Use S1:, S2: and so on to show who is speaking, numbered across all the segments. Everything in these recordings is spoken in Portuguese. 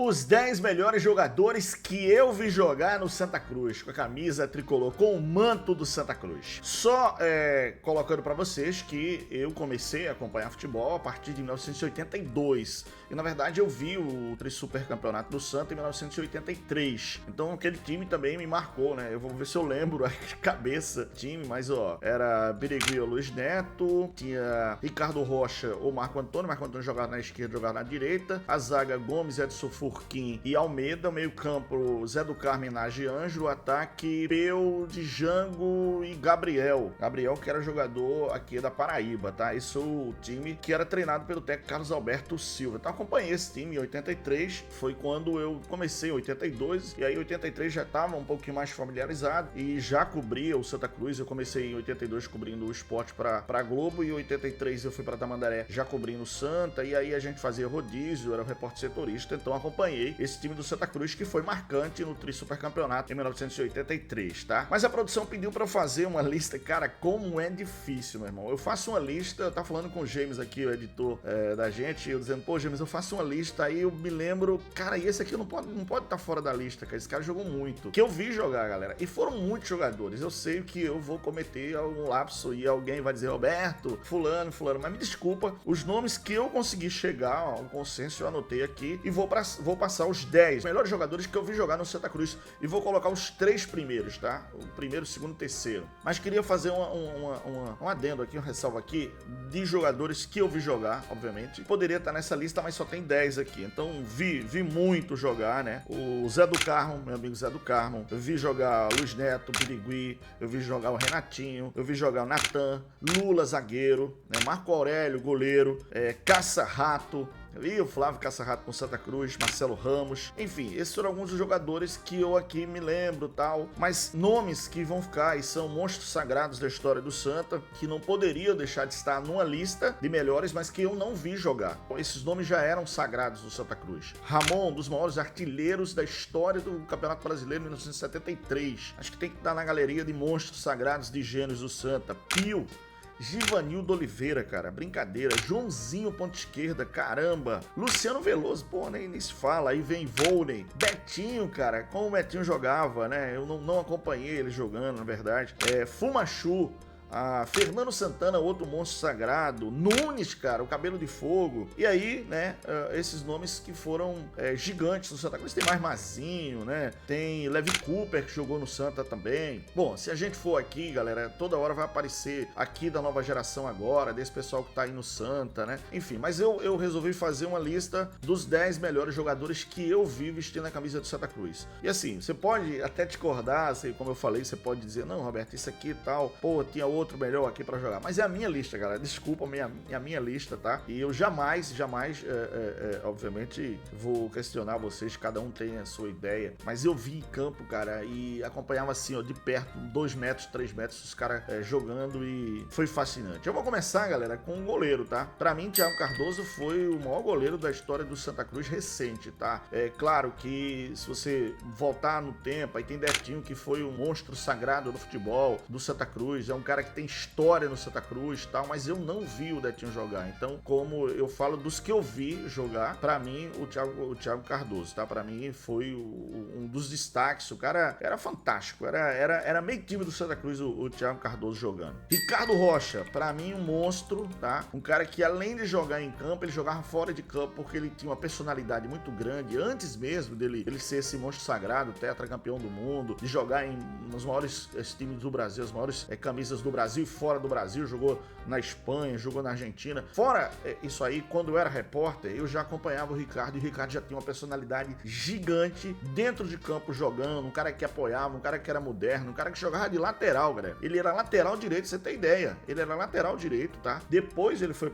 S1: Os 10 melhores jogadores que eu vi jogar no Santa Cruz, com a camisa tricolor, com o manto do Santa Cruz. Só colocando pra vocês que eu comecei a acompanhar futebol a partir de 1982. E na verdade eu vi o Tri-Super Campeonato do Santa em 1983. Então aquele time também me marcou, né? Eu vou ver se eu lembro a cabeça time, mas ó, era Birigui ou Luiz Neto, tinha Ricardo Rocha ou Marco Antônio jogava na esquerda, jogava na direita, a zaga Gomes, Edson Furquim e Almeida, meio campo Zé do Carmo, Nage Ângelo, ataque Peu, Django e Gabriel que era jogador aqui da Paraíba, tá? Isso é o time que era treinado pelo técnico Carlos Alberto Silva. Então acompanhei esse time em 83, foi quando eu comecei em 82, e aí em 83 já estava um pouquinho mais familiarizado e já cobria o Santa Cruz. Eu comecei em 82 cobrindo o esporte pra Globo, e em 83 eu fui pra Tamandaré já cobrindo o Santa, e aí a gente fazia rodízio, era um repórter setorista, então acompanhei esse time do Santa Cruz que foi marcante no Tri-Super Campeonato em 1983, tá? Mas a produção pediu pra eu fazer uma lista, cara, como é difícil, meu irmão. Eu faço uma lista, eu tava falando com o James aqui, o editor da gente, eu dizendo, pô, James, eu faço uma lista, aí eu me lembro, cara, e esse aqui não pode estar fora da lista, cara, esse cara jogou muito. Que eu vi jogar, galera, e foram muitos jogadores. Eu sei que eu vou cometer algum lapso e alguém vai dizer, Roberto, fulano, mas me desculpa, os nomes que eu consegui chegar a um consenso eu anotei aqui e vou passar os 10 melhores jogadores que eu vi jogar no Santa Cruz e vou colocar os 3 primeiros, tá? O primeiro, o segundo, o terceiro. Mas queria fazer um adendo aqui, um ressalvo aqui de jogadores que eu vi jogar, obviamente. Poderia estar nessa lista, mas só tem 10 aqui. Então vi muito jogar, né? O Zé do Carmo, meu amigo Zé do Carmo. Eu vi jogar Luiz Neto, Birigui. Eu vi jogar o Renatinho. Eu vi jogar o Natan, Lula, zagueiro, né? Marco Aurélio, goleiro, Caça-Rato. E o Flávio Caça-Rato com Santa Cruz, Marcelo Ramos, enfim, esses foram alguns dos jogadores que eu aqui me lembro, tal, mas nomes que vão ficar e são monstros sagrados da história do Santa, que não poderiam deixar de estar numa lista de melhores, mas que eu não vi jogar. Esses nomes já eram sagrados do Santa Cruz. Ramon, um dos maiores artilheiros da história do Campeonato Brasileiro em 1973. Acho que tem que estar na galeria de monstros sagrados de gênios do Santa. Pio, Givanildo Oliveira, cara, brincadeira. Joãozinho, ponta esquerda, caramba. Luciano Veloso, pô, nem se fala. Aí vem Volney. Betinho, cara, como o Betinho jogava, né? Eu não acompanhei ele jogando, na verdade. Fumachu. Fernando Santana, outro monstro sagrado. Nunes, cara, o cabelo de fogo. E aí, né, esses nomes que foram gigantes no Santa Cruz. Tem mais Mazinho, né? Tem Levi Cooper, que jogou no Santa também. Bom, se a gente for aqui, galera, toda hora vai aparecer aqui da nova geração agora, desse pessoal que tá aí no Santa, né? Enfim, mas eu resolvi fazer uma lista dos 10 melhores jogadores que eu vi vestindo a camisa do Santa Cruz. E assim, você pode até discordar, como eu falei, você pode dizer, não, Roberto, isso aqui e tal, pô, tinha outro melhor aqui pra jogar, mas é a minha lista, galera, desculpa, é a minha lista, tá? E eu jamais, obviamente, vou questionar vocês, cada um tem a sua ideia, mas eu vi em campo, cara, e acompanhava assim, ó, de perto, 2 metros, 3 metros, os caras jogando, e foi fascinante. Eu vou começar, galera, com o goleiro, tá? Pra mim, Thiago Cardoso foi o maior goleiro da história do Santa Cruz recente, tá? É claro que se você voltar no tempo, aí tem Betinho, que foi um monstro sagrado do futebol do Santa Cruz, é um cara que tem história no Santa Cruz e tal, mas eu não vi o Betinho jogar. Então, como eu falo dos que eu vi jogar, pra mim, o Thiago Cardoso, tá? Pra mim, foi um dos destaques. O cara era fantástico. Era meio time do Santa Cruz o Thiago Cardoso jogando. Ricardo Rocha, pra mim, um monstro, tá? Um cara que, além de jogar em campo, ele jogava fora de campo, porque ele tinha uma personalidade muito grande, antes mesmo dele ser esse monstro sagrado, tetracampeão do mundo, de jogar nos maiores times do Brasil, as maiores camisas do Brasil e fora do Brasil, jogou na Espanha, jogou na Argentina. Fora isso aí, quando eu era repórter, eu já acompanhava o Ricardo, e o Ricardo já tinha uma personalidade gigante dentro de campo jogando, um cara que apoiava, um cara que era moderno, um cara que jogava de lateral, galera. Ele era lateral direito, você tem ideia. Ele era lateral direito, tá? Depois ele foi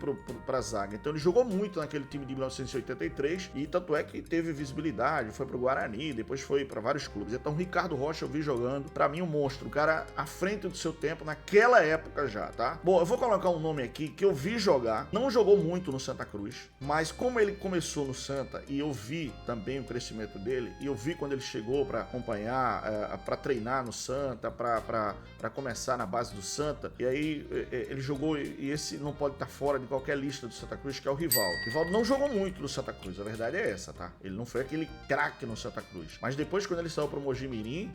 S1: pra zaga. Então ele jogou muito naquele time de 1983 e tanto é que teve visibilidade, foi pro Guarani, depois foi pra vários clubes. Então o Ricardo Rocha eu vi jogando, pra mim um monstro, um cara à frente do seu tempo, naquela naquela época já, tá? Bom, eu vou colocar um nome aqui que eu vi jogar, não jogou muito no Santa Cruz, mas como ele começou no Santa e eu vi também o crescimento dele, e eu vi quando ele chegou para acompanhar, para treinar no Santa, para começar na base do Santa, e aí ele jogou, e esse não pode estar fora de qualquer lista do Santa Cruz, que é o Rivaldo. O Rivaldo não jogou muito no Santa Cruz, a verdade é essa, tá? Ele não foi aquele craque no Santa Cruz, mas depois quando ele saiu pro Mojimirim,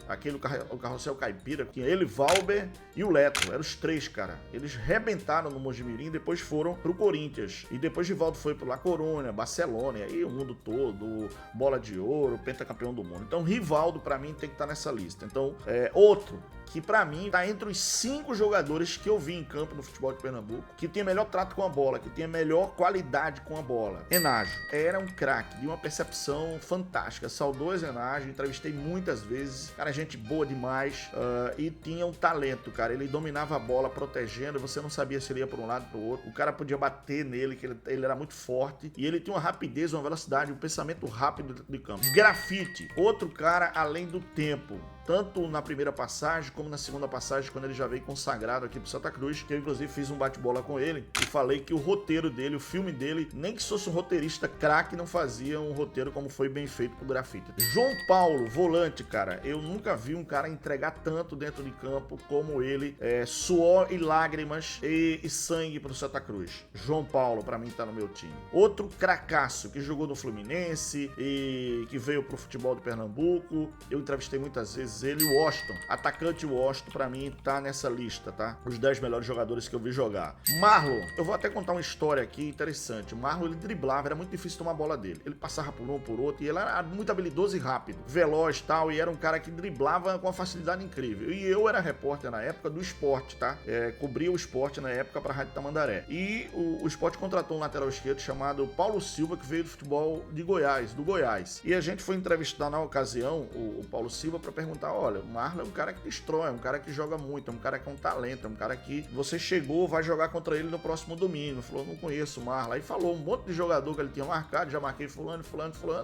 S1: o carrossel caipira, tinha ele, Valber e o Leto, eram os três, cara. Eles rebentaram no Mojimirim, depois foram pro Corinthians, e depois Rivaldo foi pro La Coruña, Barcelona, e aí o mundo todo, bola de ouro, pentacampeão do mundo. Então Rivaldo pra mim tem que estar nessa lista. Então, outro que pra mim tá entre os 5 jogadores que eu vi em campo no futebol de Pernambuco, que tem melhor trato com a bola, que tem a melhor qualidade com a bola. Enágio era um craque, de uma percepção fantástica. Saudoso Enágio, entrevistei muitas vezes, cara, gente boa demais, e tinha um talento, cara. Ele dominava a bola protegendo, você não sabia se ele ia para um lado ou para o outro. O cara podia bater nele, que ele era muito forte, e ele tinha uma rapidez, uma velocidade, um pensamento rápido de campo. Grafite, outro cara além do tempo, tanto na primeira passagem como na segunda passagem, quando ele já veio consagrado aqui pro Santa Cruz, que eu inclusive fiz um bate-bola com ele e falei que o roteiro dele, o filme dele, nem que fosse um roteirista craque, não fazia um roteiro como foi bem feito pro Grafite. João Paulo, volante, cara, eu nunca vi um cara entregar tanto dentro de campo como ele, suor e lágrimas e sangue pro Santa Cruz. João Paulo, pra mim, tá no meu time. Outro cracaço que jogou no Fluminense e que veio pro futebol do Pernambuco, eu entrevistei muitas vezes ele, o Washington, atacante Washington, pra mim, tá nessa lista, tá? Os 10 melhores jogadores que eu vi jogar. Marlon, eu vou até contar uma história aqui interessante. O Marlon, ele driblava, era muito difícil tomar a bola dele. Ele passava por um, por outro, e ele era muito habilidoso e rápido, veloz e tal, e era um cara que driblava com uma facilidade incrível. E eu era repórter na época do Esporte, tá? Cobria o Esporte na época pra Rádio Tamandaré. E o Esporte contratou um lateral esquerdo chamado Paulo Silva, que veio do futebol de Goiás, do Goiás. E a gente foi entrevistar na ocasião o Paulo Silva pra perguntar, olha, o Marlon é um cara que destrói, é um cara que joga muito, é um cara que é um talento, é um cara que você chegou, vai jogar contra ele no próximo domingo. Falou, não conheço o Marlon. Aí falou um monte de jogador que ele tinha marcado, já marquei fulano.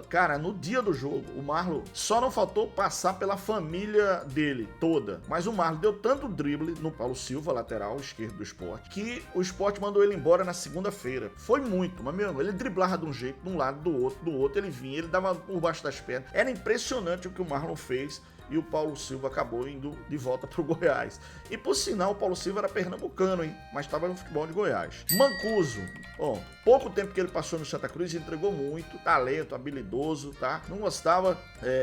S1: Cara, no dia do jogo, o Marlon só não faltou passar pela família dele toda. Mas o Marlon deu tanto drible no Paulo Silva, lateral esquerdo do Sport, que o Sport mandou ele embora na segunda-feira. Foi muito, mas meu, ele driblava de um jeito, de um lado, do outro, ele vinha, ele dava por baixo das pernas. Era impressionante o que o Marlon fez. E o Paulo Silva acabou indo de volta pro Goiás. E por sinal, o Paulo Silva era pernambucano, hein? Mas estava no futebol de Goiás. Mancuso. Bom, pouco tempo que ele passou no Santa Cruz, entregou muito, talento, habilidoso, tá? Não gostava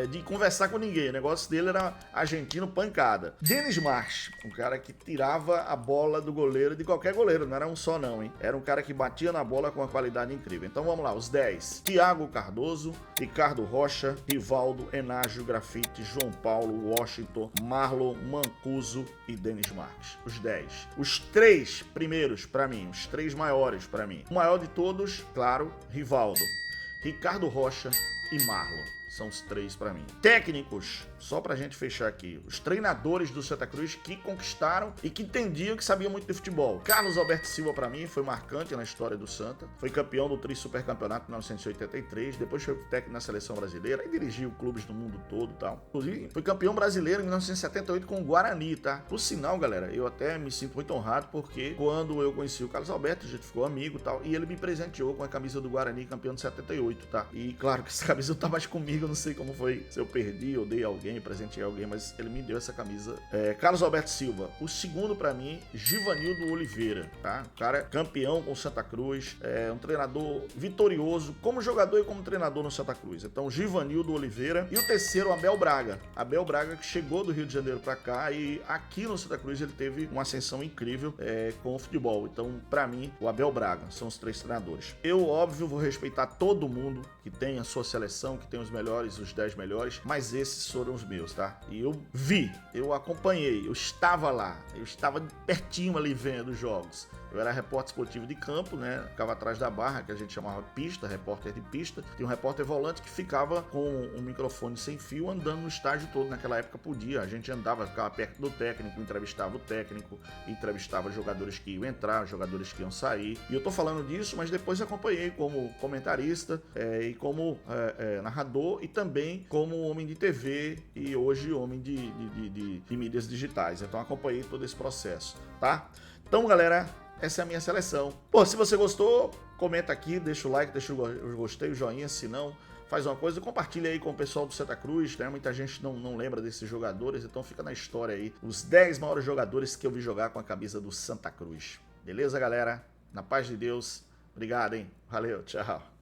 S1: de conversar com ninguém. O negócio dele era argentino pancada. Denis Marques, um cara que tirava a bola do goleiro, de qualquer goleiro, não era um só não, hein? Era um cara que batia na bola com uma qualidade incrível. Então vamos lá, os 10. Thiago Cardoso, Ricardo Rocha, Rivaldo, Enágio, Grafite, João Paulo, Washington, Marlon, Mancuso e Denis Marques. Os 10. Os 3 primeiros pra mim, os 3 maiores pra mim. O maior de todos, claro, Rivaldo, Ricardo Rocha e Marlon. São os 3 pra mim. Técnicos, só pra gente fechar aqui. Os treinadores do Santa Cruz que conquistaram e que entendiam, que sabiam muito de futebol. Carlos Alberto Silva, pra mim, foi marcante na história do Santa. Foi campeão do Tri Supercampeonato em 1983. Depois foi técnico na seleção brasileira e dirigiu clubes do mundo todo e tal. Inclusive, foi campeão brasileiro em 1978 com o Guarani, tá? Por sinal, galera, eu até me sinto muito honrado porque quando eu conheci o Carlos Alberto, a gente ficou amigo e tal, e ele me presenteou com a camisa do Guarani, campeão de 78, tá? E claro que essa camisa não tá mais comigo, eu não sei como foi, se eu perdi ou dei a alguém, presenteei alguém, mas ele me deu essa camisa. Carlos Alberto Silva. O segundo pra mim, Givanildo Oliveira, tá? O cara campeão com o Santa Cruz, um treinador vitorioso como jogador e como treinador no Santa Cruz. Então, Givanildo Oliveira. E o terceiro, Abel Braga. Abel Braga que chegou do Rio de Janeiro pra cá e aqui no Santa Cruz ele teve uma ascensão incrível com o futebol. Então, pra mim, o Abel Braga são os 3 treinadores. Eu, óbvio, vou respeitar todo mundo que tem a sua seleção, que tem os melhores, os 10 melhores, mas esses foram os meus, tá? E eu vi, eu acompanhei, eu estava lá, eu estava pertinho ali vendo os jogos. Eu era repórter esportivo de campo, né? Ficava atrás da barra, que a gente chamava pista, repórter de pista. Tinha um repórter volante que ficava com um microfone sem fio andando no estádio todo. Naquela época podia, a gente andava, ficava perto do técnico, entrevistava o técnico, entrevistava jogadores que iam entrar, jogadores que iam sair. E eu tô falando disso, mas depois acompanhei como comentarista e como narrador e também como homem de TV e hoje homem de mídias digitais. Então acompanhei todo esse processo, tá? Então, galera, essa é a minha seleção. Pô, se você gostou, comenta aqui, deixa o like, deixa o gostei, o joinha, se não, faz uma coisa, compartilha aí com o pessoal do Santa Cruz, né? Muita gente não lembra desses jogadores, então fica na história aí, os 10 maiores jogadores que eu vi jogar com a camisa do Santa Cruz. Beleza, galera? Na paz de Deus. Obrigado, hein? Valeu, tchau.